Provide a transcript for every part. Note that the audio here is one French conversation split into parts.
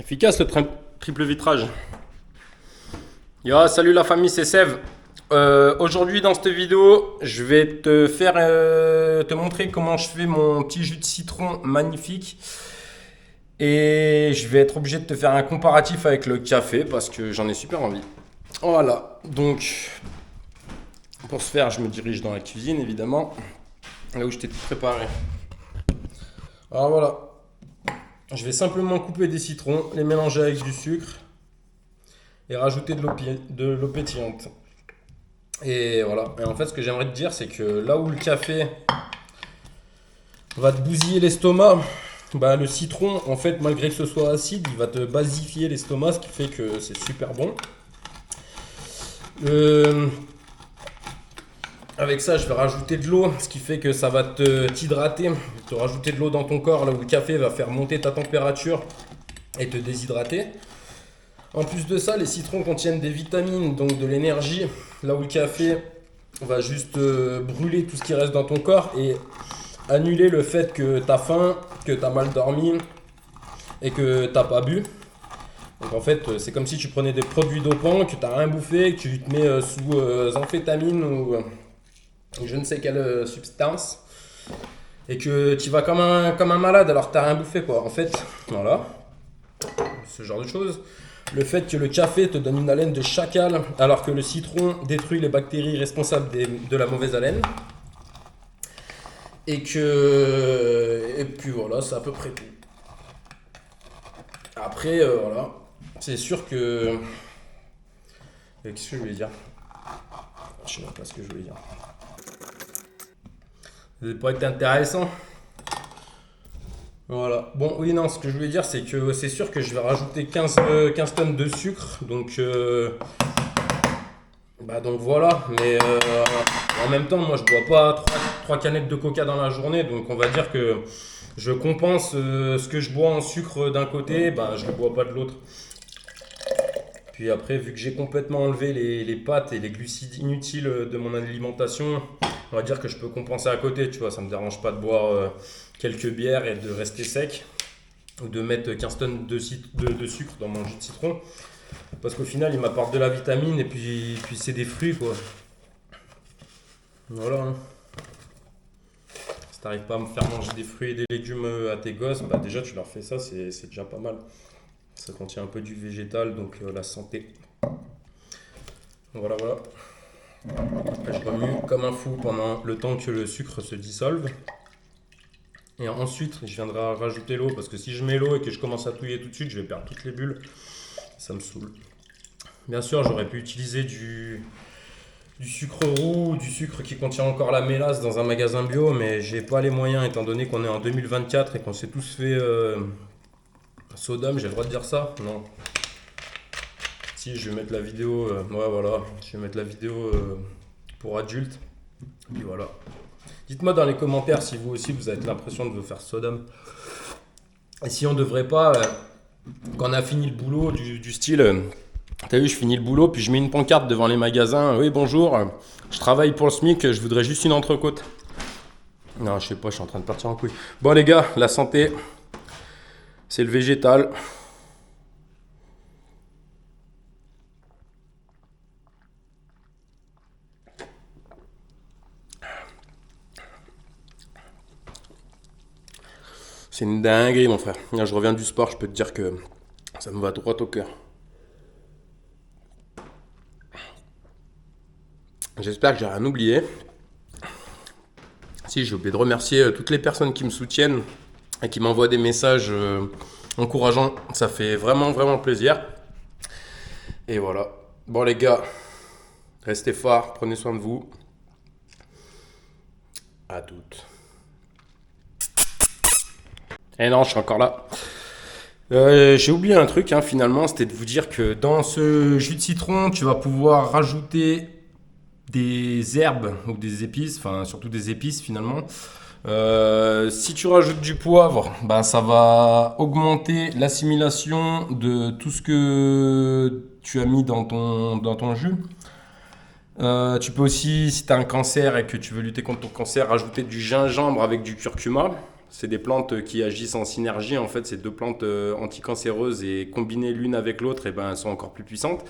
Efficace le triple vitrage. Yo, salut la famille, c'est Sev. Aujourd'hui dans cette vidéo, je vais te faire te montrer comment je fais mon petit jus de citron magnifique. Et je vais être obligé de te faire un comparatif avec le café parce que j'en ai super envie. Voilà, donc pour ce faire, je me dirige dans la cuisine évidemment, là où je t'ai tout préparé. Alors voilà, je vais simplement couper des citrons, les mélanger avec du sucre et rajouter de l'eau pétillante. Et voilà. Et en fait, ce que j'aimerais te dire, c'est que là où le café va te bousiller l'estomac, bah, le citron, en fait, malgré que ce soit acide, il va te basifier l'estomac, ce qui fait que c'est super bon. Avec ça, je vais rajouter de l'eau, ce qui fait que ça va t'hydrater, te rajouter de l'eau dans ton corps, là où le café va faire monter ta température et te déshydrater. En plus de ça, les citrons contiennent des vitamines, donc de l'énergie, là où le café va juste brûler tout ce qui reste dans ton corps et annuler le fait que tu as faim, que tu as mal dormi et que tu n'as pas bu. Donc en fait, c'est comme si tu prenais des produits dopants, que tu n'as rien bouffé, que tu te mets sous amphétamine ou je ne sais quelle substance et que tu vas comme un malade alors que tu n'as rien bouffé quoi. En fait, voilà, ce genre de choses. Le fait que le café te donne une haleine de chacal alors que le citron détruit les bactéries responsables de la mauvaise haleine. Et puis voilà, c'est à peu près tout. Après, voilà, c'est sûr que... Qu'est-ce que je voulais dire? Je sais même pas ce que je voulais dire. Ça n'a pas été intéressant. Voilà. Bon, oui, non, ce que je voulais dire, c'est que c'est sûr que je vais rajouter 15 tonnes de sucre. Donc voilà. Mais en même temps, moi, je bois pas 3 canettes de coca dans la journée. Donc on va dire que je compense ce que je bois en sucre d'un côté, bah, je ne le bois pas de l'autre. Puis après, vu que j'ai complètement enlevé les pâtes et les glucides inutiles de mon alimentation, on va dire que je peux compenser à côté, tu vois, ça me dérange pas de boire quelques bières et de rester sec ou de mettre 15 tonnes de sucre dans mon jus de citron parce qu'au final il m'apporte de la vitamine et puis c'est des fruits quoi. Voilà. Hein. Si t'arrives pas à me faire manger des fruits et des légumes à tes gosses, bah déjà tu leur fais ça, c'est déjà pas mal. Ça contient un peu du végétal donc la santé. Voilà. Après, je remue comme un fou pendant le temps que le sucre se dissolve. Et ensuite, je viendrai rajouter l'eau parce que si je mets l'eau et que je commence à touiller tout de suite, je vais perdre toutes les bulles. Ça me saoule. Bien sûr, j'aurais pu utiliser du sucre roux, du sucre qui contient encore la mélasse dans un magasin bio, mais j'ai pas les moyens étant donné qu'on est en 2024 et qu'on s'est tous fait Sodome, j'ai le droit de dire ça? Non. Si, je vais mettre la vidéo, ouais voilà, je vais mettre la vidéo pour adultes. Et puis voilà. Dites-moi dans les commentaires si vous aussi vous avez l'impression de vous faire Sodome. Et si on devrait pas, quand on a fini le boulot, du style, t'as vu, je finis le boulot, puis je mets une pancarte devant les magasins. Oui, bonjour, je travaille pour le SMIC, je voudrais juste une entrecôte. Non, je sais pas, je suis en train de partir en couille. Bon les gars, la santé, c'est le végétal. C'est une dinguerie mon frère. Là, je reviens du sport, je peux te dire que ça me va droit au cœur. J'espère que j'ai rien oublié. Si, j'ai oublié de remercier toutes les personnes qui me soutiennent et qui m'envoient des messages encourageants. Ça fait vraiment plaisir. Et voilà. Bon les gars, restez forts, prenez soin de vous. À toutes. Et non, je suis encore là. J'ai oublié un truc finalement, c'était de vous dire que dans ce jus de citron, tu vas pouvoir rajouter des herbes ou des épices, enfin surtout des épices finalement. Si tu rajoutes du poivre, bah, ça va augmenter l'assimilation de tout ce que tu as mis dans ton jus. Tu peux aussi, si tu as un cancer et que tu veux lutter contre ton cancer, rajouter du gingembre avec du curcuma. C'est des plantes qui agissent en synergie. En fait, c'est deux plantes anticancéreuses et combinées l'une avec l'autre, et ben, elles sont encore plus puissantes.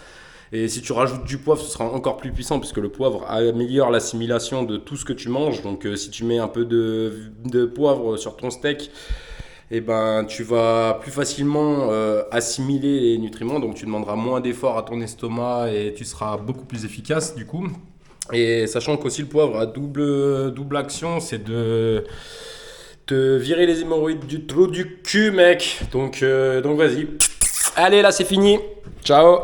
Et si tu rajoutes du poivre, ce sera encore plus puissant puisque le poivre améliore l'assimilation de tout ce que tu manges. Donc, si tu mets un peu de poivre sur ton steak, et ben, tu vas plus facilement assimiler les nutriments. Donc, tu demanderas moins d'efforts à ton estomac et tu seras beaucoup plus efficace du coup. Et sachant qu'aussi le poivre a double action, c'est de te virer les hémorroïdes du trou du cul, mec. Donc vas-y. Allez, là, c'est fini. Ciao.